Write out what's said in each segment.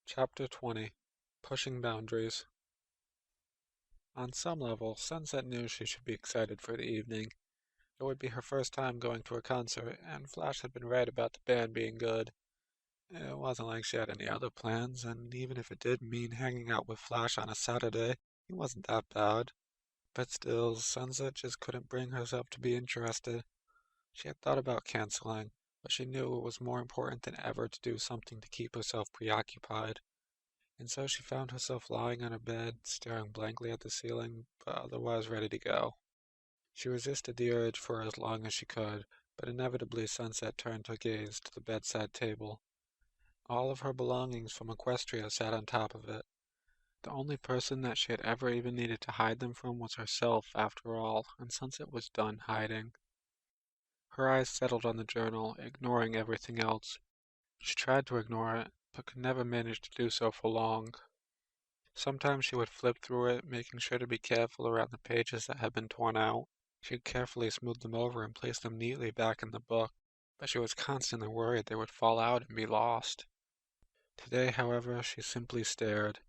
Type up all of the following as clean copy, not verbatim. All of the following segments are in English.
Chapter 20 Pushing Boundaries. On some level, Sunset knew she should be excited for the evening. It would be her first time going to a concert, and Flash had been right about the band being good. It wasn't like she had any other plans, and even if it did mean hanging out with Flash on a Saturday, he wasn't that bad. But still, Sunset just couldn't bring herself to be interested. She had thought about canceling, but she knew it was more important than ever to do something to keep herself preoccupied. And so she found herself lying on her bed, staring blankly at the ceiling, but otherwise ready to go. She resisted the urge for as long as she could, but inevitably Sunset turned her gaze to the bedside table. All of her belongings from Equestria sat on top of it. The only person that she had ever even needed to hide them from was herself, after all, and Sunset was done hiding. Her eyes settled on the journal, ignoring everything else. She tried to ignore it, but could never manage to do so for long. Sometimes she would flip through it, making sure to be careful around the pages that had been torn out. She'd carefully smooth them over and place them neatly back in the book, but she was constantly worried they would fall out and be lost. Today, however, she simply stared.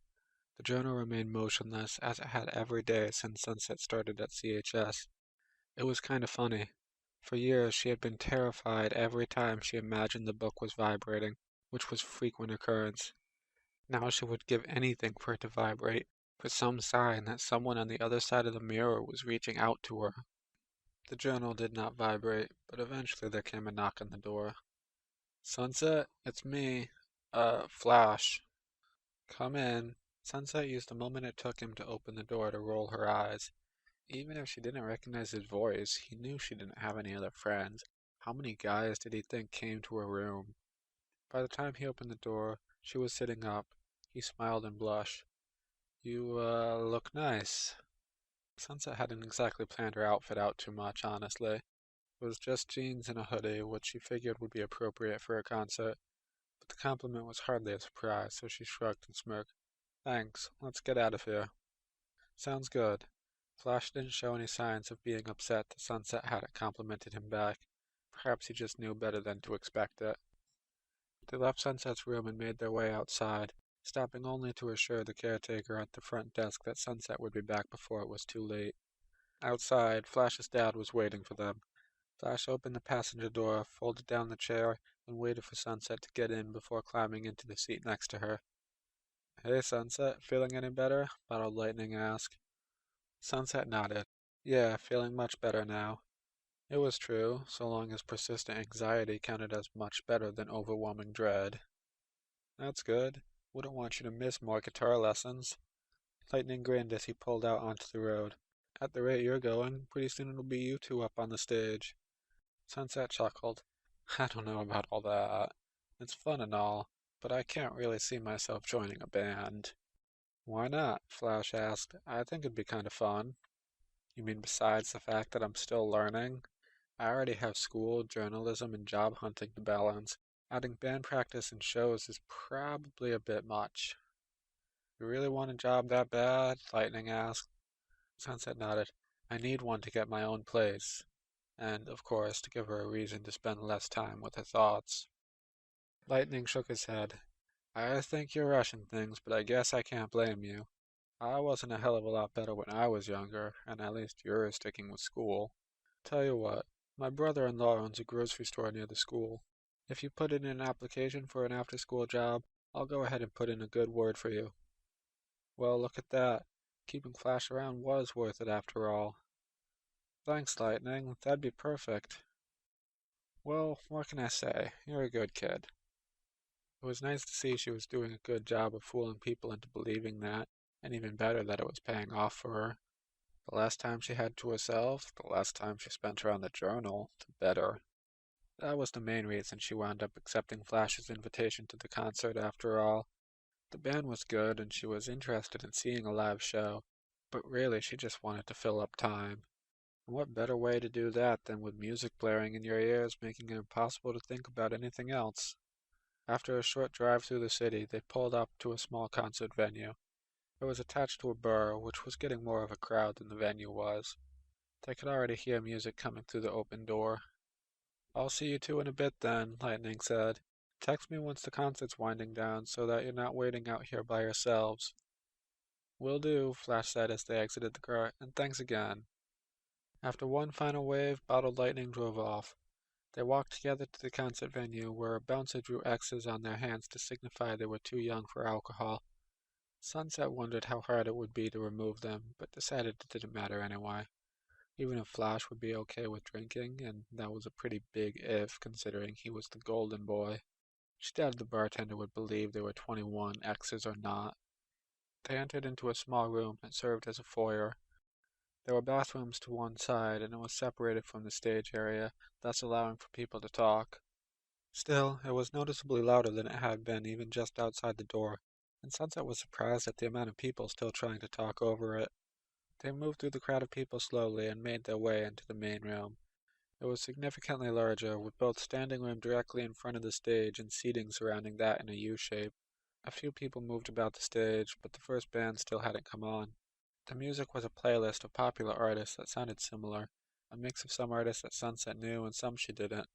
The journal remained motionless, as it had every day since Sunset started at CHS. It was kind of funny. For years, she had been terrified every time she imagined the book was vibrating, which was a frequent occurrence. Now she would give anything for it to vibrate, for some sign that someone on the other side of the mirror was reaching out to her. The journal did not vibrate, but eventually there came a knock on the door. Sunset, it's me. Flash. Come in. Sunset used the moment it took him to open the door to roll her eyes. Even if she didn't recognize his voice, he knew she didn't have any other friends. How many guys did he think came to her room? By the time he opened the door, she was sitting up. He smiled and blushed. You, look nice. Sunset hadn't exactly planned her outfit out too much, honestly. It was just jeans and a hoodie, which she figured would be appropriate for a concert. But the compliment was hardly a surprise, so she shrugged and smirked. Thanks, let's get out of here. Sounds good. Flash didn't show any signs of being upset that Sunset hadn't complimented him back. Perhaps he just knew better than to expect it. They left Sunset's room and made their way outside, stopping only to assure the caretaker at the front desk that Sunset would be back before it was too late. Outside, Flash's dad was waiting for them. Flash opened the passenger door, folded down the chair, and waited for Sunset to get in before climbing into the seat next to her. Hey, Sunset, feeling any better? Bottled Lightning asked. Sunset nodded. Yeah, feeling much better now. It was true, so long as persistent anxiety counted as much better than overwhelming dread. That's good. Wouldn't want you to miss more guitar lessons. Lightning grinned as he pulled out onto the road. At the rate you're going, pretty soon it'll be you two up on the stage. Sunset chuckled. I don't know about all that. It's fun and all, but I can't really see myself joining a band. Why not? Flash asked. I think it'd be kind of fun. You mean besides the fact that I'm still learning? I already have school, journalism, and job hunting to balance. Adding band practice and shows is probably a bit much. You really want a job that bad? Lightning asked. Sunset nodded. I need one to get my own place. And, of course, to give her a reason to spend less time with her thoughts. Lightning shook his head. I think you're rushing things, but I guess I can't blame you. I wasn't a hell of a lot better when I was younger, and at least you're sticking with school. Tell you what, my brother-in-law owns a grocery store near the school. If you put in an application for an after-school job, I'll go ahead and put in a good word for you. Well, look at that. Keeping Flash around was worth it after all. Thanks, Lightning. That'd be perfect. Well, what can I say? You're a good kid. It was nice to see she was doing a good job of fooling people into believing that, and even better that it was paying off for her. The less time she had to herself, the less time she spent around the journal, the better. That was the main reason she wound up accepting Flash's invitation to the concert after all. The band was good and she was interested in seeing a live show, but really she just wanted to fill up time. And what better way to do that than with music blaring in your ears, making it impossible to think about anything else? After a short drive through the city, they pulled up to a small concert venue. It was attached to a burr, which was getting more of a crowd than the venue was. They could already hear music coming through the open door. I'll see you two in a bit then, Lightning said. Text me once the concert's winding down so that you're not waiting out here by yourselves. Will do, Flash said as they exited the car, and thanks again. After one final wave, Bottled Lightning drove off. They walked together to the concert venue, where a bouncer drew X's on their hands to signify they were too young for alcohol. Sunset wondered how hard it would be to remove them, but decided it didn't matter anyway. Even if Flash would be okay with drinking, and that was a pretty big if, considering he was the golden boy. She doubted the bartender would believe they were 21, X's or not. They entered into a small room that served as a foyer. There were bathrooms to one side, and it was separated from the stage area, thus allowing for people to talk. Still, it was noticeably louder than it had been even just outside the door, and Sunset was surprised at the amount of people still trying to talk over it. They moved through the crowd of people slowly and made their way into the main room. It was significantly larger, with both standing room directly in front of the stage and seating surrounding that in a U shape. A few people moved about the stage, but the first band still hadn't come on. The music was a playlist of popular artists that sounded similar, a mix of some artists that Sunset knew and some she didn't.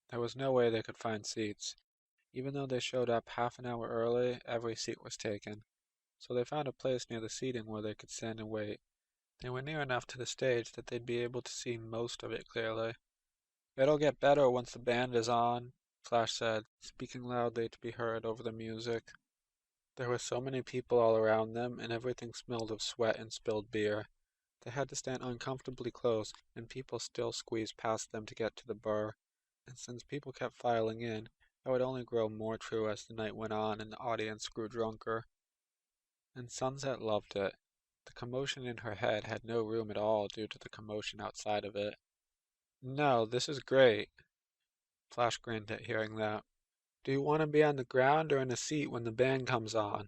There was no way they could find seats. Even though they showed up half an hour early, every seat was taken. So they found a place near the seating where they could stand and wait. They were near enough to the stage that they'd be able to see most of it clearly. "It'll get better once the band is on," Flash said, speaking loudly to be heard over the music. There were so many people all around them, and everything smelled of sweat and spilled beer. They had to stand uncomfortably close, and people still squeezed past them to get to the bar. And since people kept filing in, it would only grow more true as the night went on and the audience grew drunker. And Sunset loved it. The commotion in her head had no room at all due to the commotion outside of it. "No, this is great." Flash grinned at hearing that. "Do you want to be on the ground or in a seat when the band comes on?"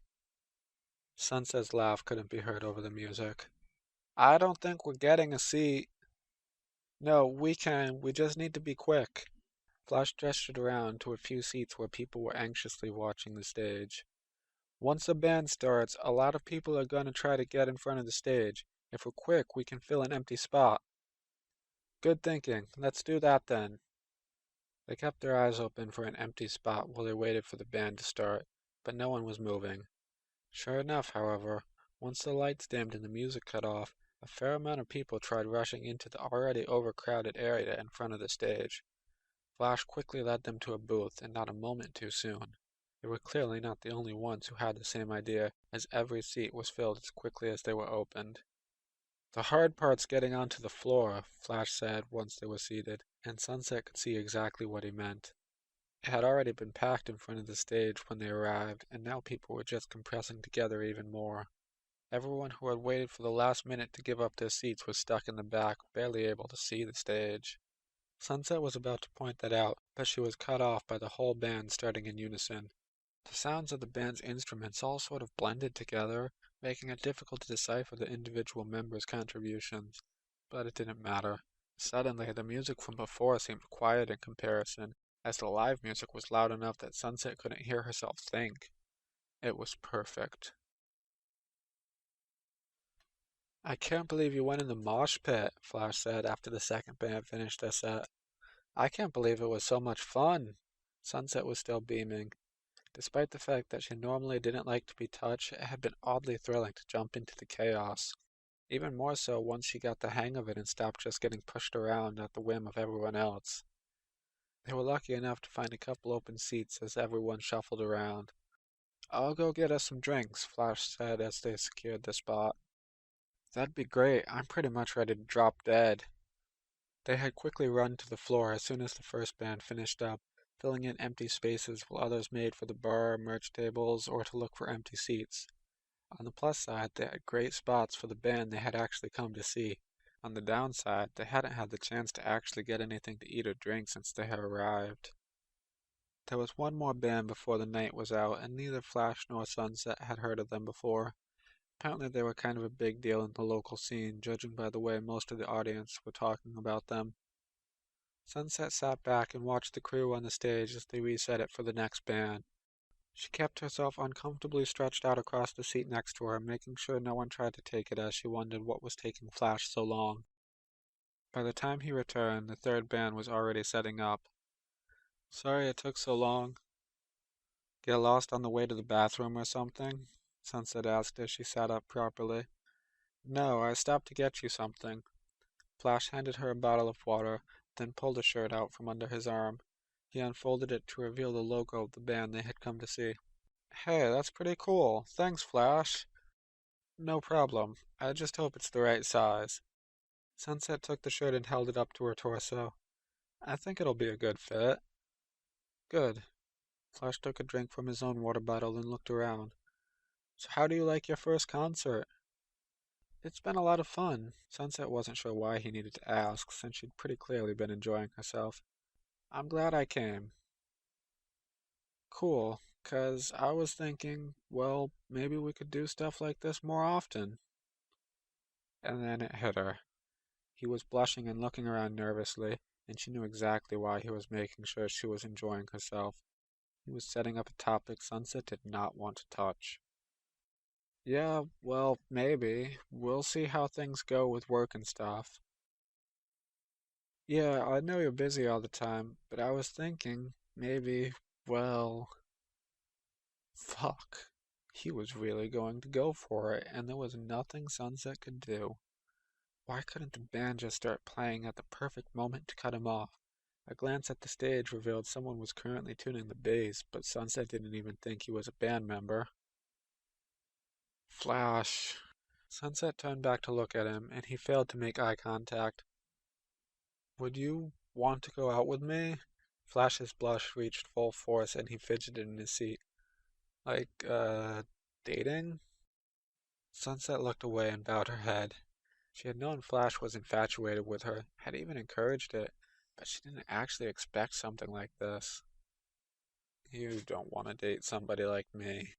Sunset's laugh couldn't be heard over the music. "I don't think we're getting a seat." "No, we can. We just need to be quick." Flash gestured around to a few seats where people were anxiously watching the stage. "Once the band starts, a lot of people are going to try to get in front of the stage. If we're quick, we can fill an empty spot." "Good thinking. Let's do that then." They kept their eyes open for an empty spot while they waited for the band to start, but no one was moving. Sure enough, however, once the lights dimmed and the music cut off, a fair amount of people tried rushing into the already overcrowded area in front of the stage. Flash quickly led them to a booth, and not a moment too soon. They were clearly not the only ones who had the same idea, as every seat was filled as quickly as they were opened. "The hard part's getting onto the floor," Flash said once they were seated, and Sunset could see exactly what he meant. It had already been packed in front of the stage when they arrived, and now people were just compressing together even more. Everyone who had waited for the last minute to give up their seats was stuck in the back, barely able to see the stage. Sunset was about to point that out, but she was cut off by the whole band starting in unison. The sounds of the band's instruments all sort of blended together, making it difficult to decipher the individual members' contributions. But it didn't matter. Suddenly, the music from before seemed quiet in comparison, as the live music was loud enough that Sunset couldn't hear herself think. It was perfect. "I can't believe you went in the mosh pit," Flash said after the second band finished their set. "I can't believe it was so much fun." Sunset was still beaming. Despite the fact that she normally didn't like to be touched, it had been oddly thrilling to jump into the chaos. Even more so once she got the hang of it and stopped just getting pushed around at the whim of everyone else. They were lucky enough to find a couple open seats as everyone shuffled around. "I'll go get us some drinks," Flash said as they secured the spot. "That'd be great. I'm pretty much ready to drop dead." They had quickly run to the floor as soon as the first band finished up, filling in empty spaces while others made for the bar, merch tables, or to look for empty seats. On the plus side, they had great spots for the band they had actually come to see. On the downside, they hadn't had the chance to actually get anything to eat or drink since they had arrived. There was one more band before the night was out, and neither Flash nor Sunset had heard of them before. Apparently they were kind of a big deal in the local scene, judging by the way most of the audience were talking about them. Sunset sat back and watched the crew on the stage as they reset it for the next band. She kept herself uncomfortably stretched out across the seat next to her, making sure no one tried to take it as she wondered what was taking Flash so long. By the time he returned, the third band was already setting up. "Sorry it took so long." Get lost on the way to the bathroom or something? Sunset asked as she sat up properly. No, I stopped to get you something. Flash handed her a bottle of water, then pulled a shirt out from under his arm. He unfolded it to reveal the logo of the band they had come to see. Hey, that's pretty cool. Thanks, Flash. No problem. I just hope it's the right size. Sunset took the shirt and held it up to her torso. I think it'll be a good fit. Good. Flash took a drink from his own water bottle and looked around. So how do you like your first concert? It's been a lot of fun. Sunset wasn't sure why he needed to ask, since she'd pretty clearly been enjoying herself. I'm glad I came. Cool, 'cause I was thinking, well, maybe we could do stuff like this more often. And then it hit her. He was blushing and looking around nervously, and she knew exactly why he was making sure she was enjoying herself. He was setting up a topic Sunset did not want to touch. Yeah, well, maybe. We'll see how things go with work and stuff. Yeah, I know you're busy all the time, but I was thinking, maybe, well, fuck. He was really going to go for it, and there was nothing Sunset could do. Why couldn't the band just start playing at the perfect moment to cut him off? A glance at the stage revealed someone was currently tuning the bass, but Sunset didn't even think he was a band member. Flash. Sunset turned back to look at him, and he failed to make eye contact. Would you want to go out with me? Flash's blush reached full force, and he fidgeted in his seat. Like, dating? Sunset looked away and bowed her head. She had known Flash was infatuated with her, had even encouraged it, but she didn't actually expect something like this. You don't want to date somebody like me.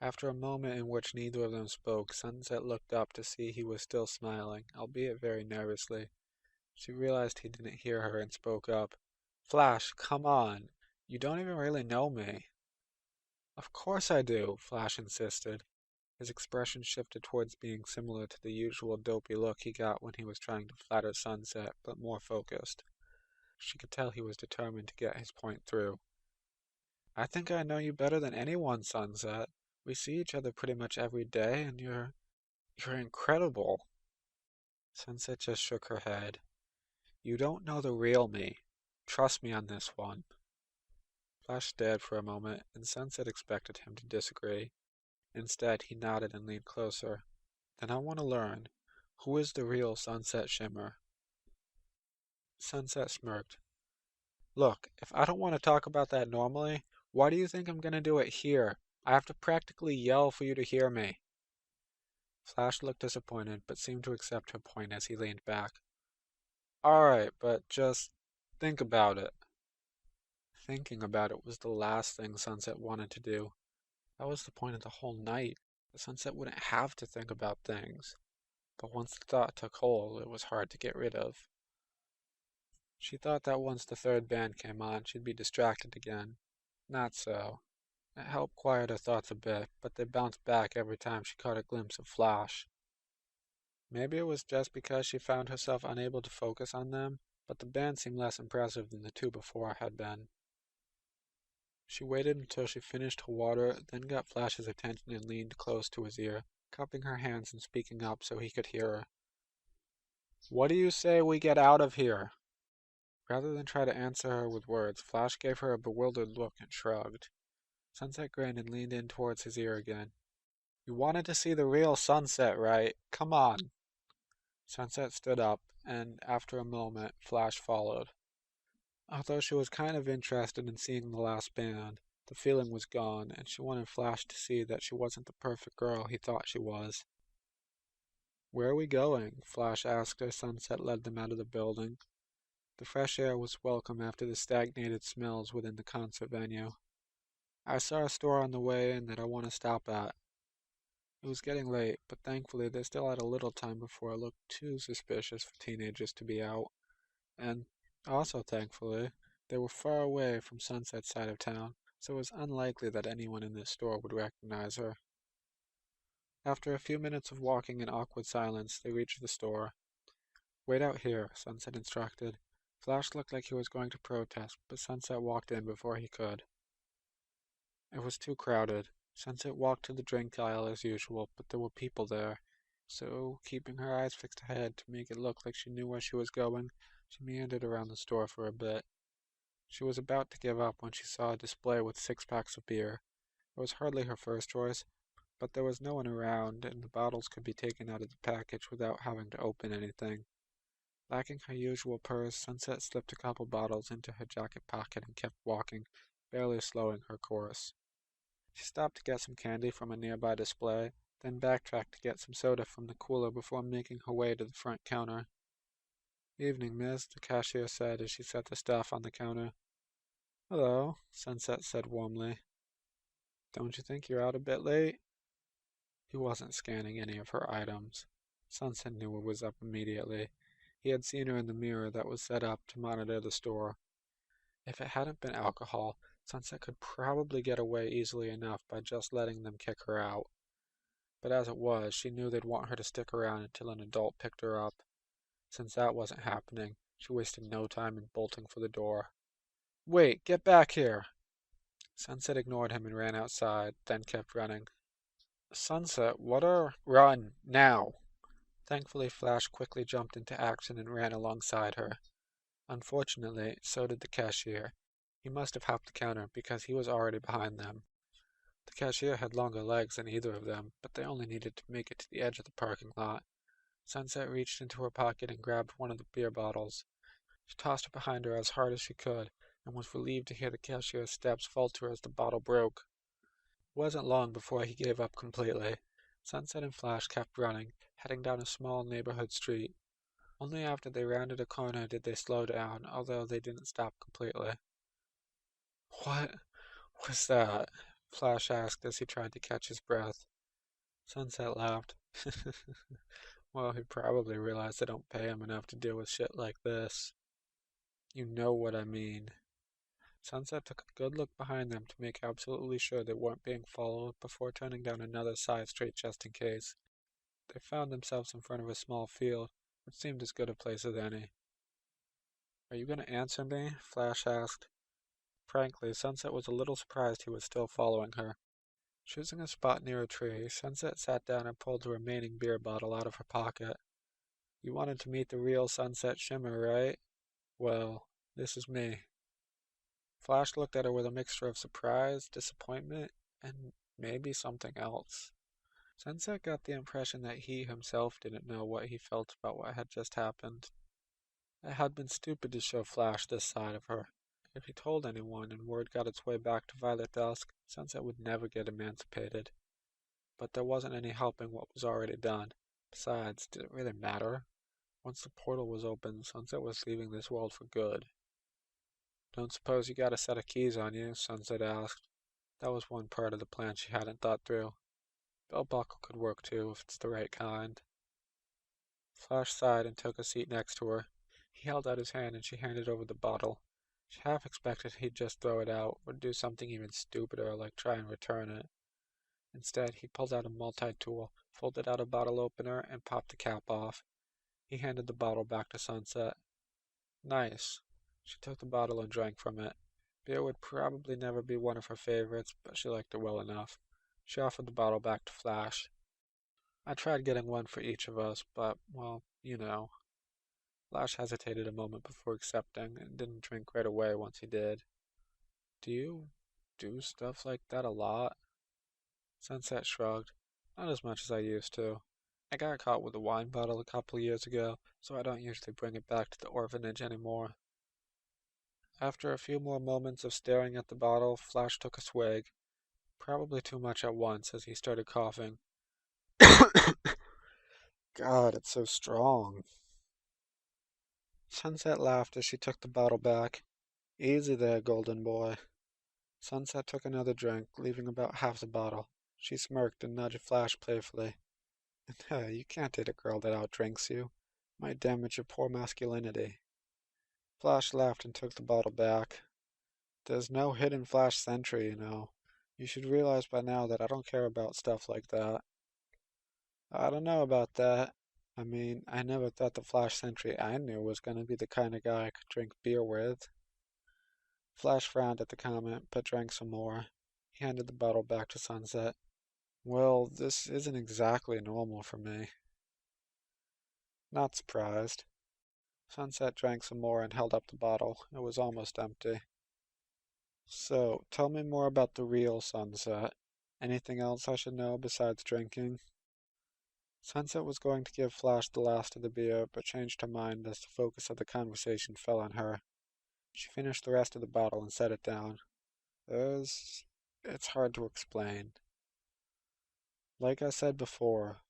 After a moment in which neither of them spoke, Sunset looked up to see he was still smiling, albeit very nervously. She realized he didn't hear her and spoke up. Flash, come on. You don't even really know me. Of course I do, Flash insisted. His expression shifted towards being similar to the usual dopey look he got when he was trying to flatter Sunset, but more focused. She could tell he was determined to get his point through. I think I know you better than anyone, Sunset. We see each other pretty much every day, and you're incredible. Sunset just shook her head. You don't know the real me. Trust me on this one. Flash stared for a moment, and Sunset expected him to disagree. Instead, he nodded and leaned closer. Then I want to learn, who is the real Sunset Shimmer? Sunset smirked. Look, if I don't want to talk about that normally, why do you think I'm going to do it here? I have to practically yell for you to hear me. Flash looked disappointed, but seemed to accept her point as he leaned back. Alright, but just think about it. Thinking about it was the last thing Sunset wanted to do. That was the point of the whole night. The Sunset wouldn't have to think about things. But once the thought took hold, it was hard to get rid of. She thought that once the third band came on, she'd be distracted again. Not so. It helped quiet her thoughts a bit, but they bounced back every time she caught a glimpse of Flash. Maybe it was just because she found herself unable to focus on them, but the band seemed less impressive than the two before had been. She waited until she finished her water, then got Flash's attention and leaned close to his ear, cupping her hands and speaking up so he could hear her. What do you say we get out of here? Rather than try to answer her with words, Flash gave her a bewildered look and shrugged. Sunset grinned and leaned in towards his ear again. You wanted to see the real sunset, right? Come on. Sunset stood up, and after a moment, Flash followed. Although she was kind of interested in seeing the last band, the feeling was gone, and she wanted Flash to see that she wasn't the perfect girl he thought she was. Where are we going? Flash asked as Sunset led them out of the building. The fresh air was welcome after the stagnated smells within the concert venue. I saw a store on the way in that I want to stop at. It was getting late, but thankfully they still had a little time before it looked too suspicious for teenagers to be out. And also thankfully, they were far away from Sunset's side of town, so it was unlikely that anyone in this store would recognize her. After a few minutes of walking in awkward silence, they reached the store. Wait out here, Sunset instructed. Flash looked like he was going to protest, but Sunset walked in before he could. It was too crowded. Sunset walked to the drink aisle as usual, but there were people there. So, keeping her eyes fixed ahead to make it look like she knew where she was going, she meandered around the store for a bit. She was about to give up when she saw a display with 6 packs of beer. It was hardly her first choice, but there was no one around, and the bottles could be taken out of the package without having to open anything. Lacking her usual purse, Sunset slipped a couple bottles into her jacket pocket and kept walking, barely slowing her course. She stopped to get some candy from a nearby display, then backtracked to get some soda from the cooler before making her way to the front counter. "Evening, miss," the cashier said as she set the stuff on the counter. "Hello," Sunset said warmly. "Don't you think you're out a bit late?" He wasn't scanning any of her items. Sunset knew it was up immediately. He had seen her in the mirror that was set up to monitor the store. If it hadn't been alcohol, Sunset could probably get away easily enough by just letting them kick her out. But as it was, she knew they'd want her to stick around until an adult picked her up. Since that wasn't happening, she wasted no time in bolting for the door. "Wait, get back here!" Sunset ignored him and ran outside, then kept running. "Sunset, what are—" "Run, now!" Thankfully, Flash quickly jumped into action and ran alongside her. Unfortunately, so did the cashier. He must have hopped the counter because he was already behind them. The cashier had longer legs than either of them, but they only needed to make it to the edge of the parking lot. Sunset reached into her pocket and grabbed one of the beer bottles. She tossed it behind her as hard as she could, and was relieved to hear the cashier's steps falter as the bottle broke. It wasn't long before he gave up completely. Sunset and Flash kept running, heading down a small neighborhood street. Only after they rounded a corner did they slow down, although they didn't stop completely. "What was that?" Flash asked as he tried to catch his breath. Sunset laughed. "Well, he probably realized they don't pay him enough to deal with shit like this. You know what I mean." Sunset took a good look behind them to make absolutely sure they weren't being followed before turning down another side street just in case. They found themselves in front of a small field, which seemed as good a place as any. "Are you going to answer me?" Flash asked. Frankly, Sunset was a little surprised he was still following her. Choosing a spot near a tree, Sunset sat down and pulled the remaining beer bottle out of her pocket. "You wanted to meet the real Sunset Shimmer, right? Well, this is me." Flash looked at her with a mixture of surprise, disappointment, and maybe something else. Sunset got the impression that he himself didn't know what he felt about what had just happened. It had been stupid to show Flash this side of her. If he told anyone and word got its way back to Violet Dusk, Sunset would never get emancipated. But there wasn't any helping what was already done. Besides, did it really matter? Once the portal was open, Sunset was leaving this world for good. "Don't suppose you got a set of keys on you?" Sunset asked. That was one part of the plan she hadn't thought through. Belt buckle could work too, if it's the right kind. Flash sighed and took a seat next to her. He held out his hand and she handed over the bottle. She half expected he'd just throw it out, or do something even stupider like try and return it. Instead, he pulled out a multi-tool, folded out a bottle opener, and popped the cap off. He handed the bottle back to Sunset. "Nice." She took the bottle and drank from it. Beer would probably never be one of her favorites, but she liked it well enough. She offered the bottle back to Flash. "I tried getting one for each of us, but, well, you know." Flash hesitated a moment before accepting, and didn't drink right away once he did. "Do you do stuff like that a lot?" Sunset shrugged. "Not as much as I used to. I got caught with a wine bottle a couple years ago, so I don't usually bring it back to the orphanage anymore." After a few more moments of staring at the bottle, Flash took a swig, probably too much at once as he started coughing. "God, it's so strong." Sunset laughed as she took the bottle back. "Easy there, golden boy." Sunset took another drink, leaving about half the bottle. She smirked and nudged Flash playfully. "You can't date a girl that outdrinks you. Might damage your poor masculinity." Flash laughed and took the bottle back. "There's no hidden Flash sentry, you know. You should realize by now that I don't care about stuff like that." "I don't know about that. I mean, I never thought the Flash sentry I knew was going to be the kind of guy I could drink beer with." Flash frowned at the comment, but drank some more. He handed the bottle back to Sunset. Well, this isn't exactly normal for me. Not surprised. Sunset drank some more and held up the bottle. It was almost empty. So, tell me more about the real Sunset. Anything else I should know besides drinking? Sunset was going to give Flash the last of the beer, but changed her mind as the focus of the conversation fell on her. She finished the rest of the bottle and set it down. There's... It's hard to explain. Like I said before,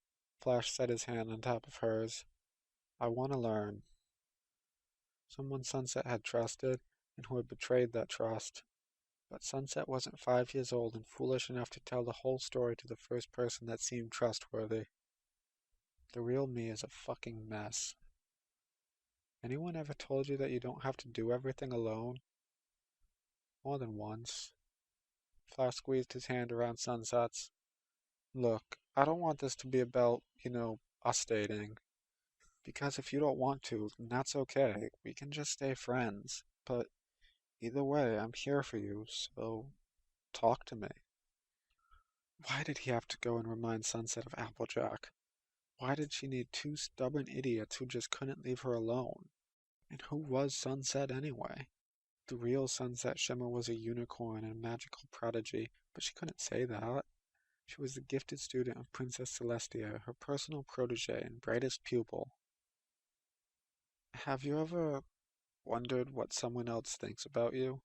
Flash set his hand on top of hers. I want to learn. Someone Sunset had trusted, and who had betrayed that trust. But Sunset wasn't 5 years old and foolish enough to tell the whole story to the first person that seemed trustworthy. The real me is a fucking mess. Anyone ever told you that you don't have to do everything alone? More than once. Flash squeezed his hand around Sunset's. Look, I don't want this to be about, us dating. Because if you don't want to, then that's okay. We can just stay friends. But either way, I'm here for you, so talk to me. Why did he have to go and remind Sunset of Applejack? Why did she need two stubborn idiots who just couldn't leave her alone? And who was Sunset anyway? The real Sunset Shimmer was a unicorn and a magical prodigy, but she couldn't say that. She was the gifted student of Princess Celestia, her personal protege and brightest pupil. Have you ever wondered what someone else thinks about you?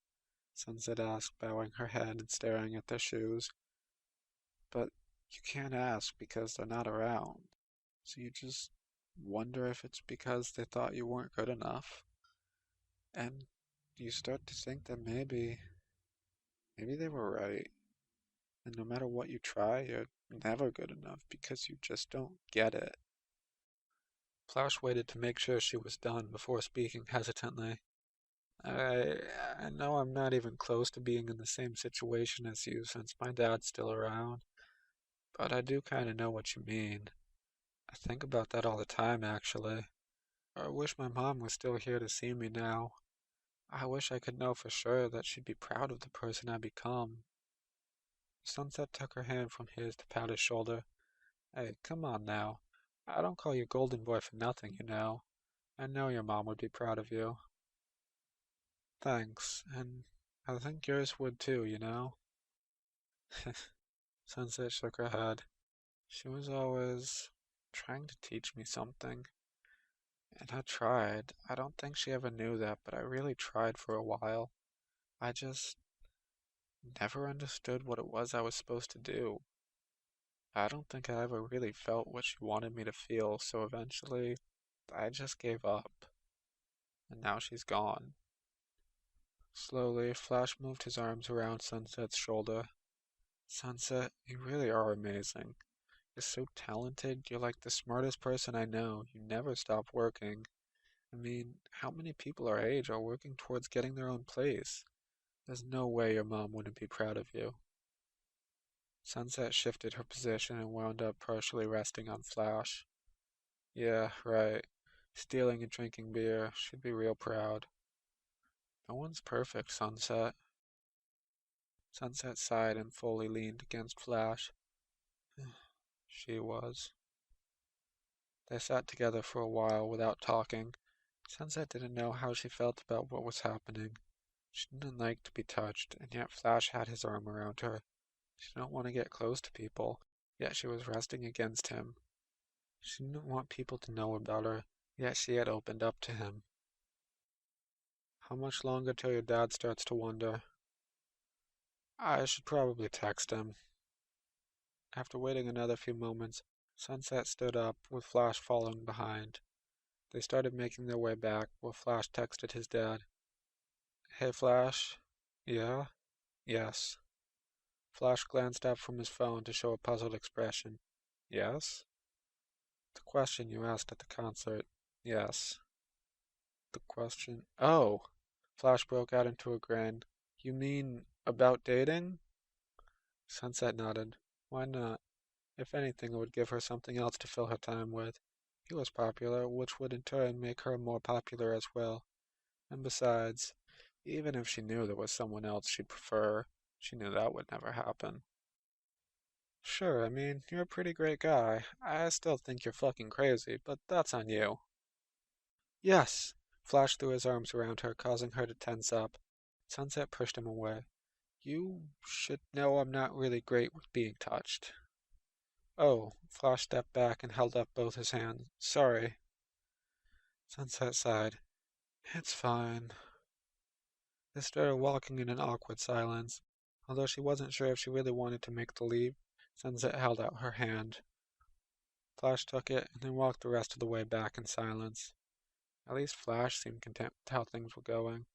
Sunset asked, bowing her head and staring at their shoes. But you can't ask because they're not around. So you just wonder if it's because they thought you weren't good enough. And you start to think that maybe they were right. And no matter what you try, you're never good enough because you just don't get it. Flash waited to make sure she was done before speaking hesitantly. I, I know I'm not even close to being in the same situation as you since my dad's still around, but I do kind of know what you mean. I think about that all the time, actually. I wish my mom was still here to see me now. I wish I could know for sure that she'd be proud of the person I become. Sunset took her hand from his to pat his shoulder. Hey, come on now. I don't call you Golden Boy for nothing, you know. I know your mom would be proud of you. Thanks, and I think yours would too, you know. Sunset shook her head. She was always trying to teach me something. And I tried. I don't think she ever knew that, but I really tried for a while. I just never understood what it was I was supposed to do. I don't think I ever really felt what she wanted me to feel, so eventually I just gave up. And now she's gone. Slowly, Flash moved his arms around Sunset's shoulder. Sunset, you really are amazing. You're so talented, you're like the smartest person I know. You never stop working. I mean, how many people our age are working towards getting their own place? There's no way your mom wouldn't be proud of you. Sunset shifted her position and wound up partially resting on Flash. Yeah, right. Stealing and drinking beer. She'd be real proud. No one's perfect, Sunset. Sunset sighed and fully leaned against Flash. She was. They sat together for a while without talking. Sunset didn't know how she felt about what was happening. She didn't like to be touched, and yet Flash had his arm around her. She didn't want to get close to people, yet she was resting against him. She didn't want people to know about her, yet she had opened up to him. How much longer till your dad starts to wonder? I should probably text him. After waiting another few moments, Sunset stood up, with Flash following behind. They started making their way back, while Flash texted his dad. Hey, Flash? Yeah? Yes. Flash glanced up from his phone to show a puzzled expression. Yes? The question you asked at the concert. Yes. The question. Oh! Flash broke out into a grin. You mean about dating? Sunset nodded. Why not? If anything, it would give her something else to fill her time with. He was popular, which would in turn make her more popular as well. And besides, even if she knew there was someone else she'd prefer, She knew that would never happen. Sure, I mean, you're a pretty great guy. I still think you're fucking crazy, but that's on you. Yes! Flash threw his arms around her, causing her to tense up. Sunset pushed him away. You should know I'm not really great with being touched. Oh, Flash stepped back and held up both his hands. Sorry. Sunset sighed. It's fine. They started walking in an awkward silence. Although she wasn't sure if she really wanted to make the leap, Sunset held out her hand. Flash took it and then walked the rest of the way back in silence. At least Flash seemed content with how things were going.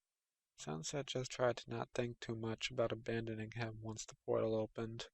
Sunset just tried to not think too much about abandoning him once the portal opened.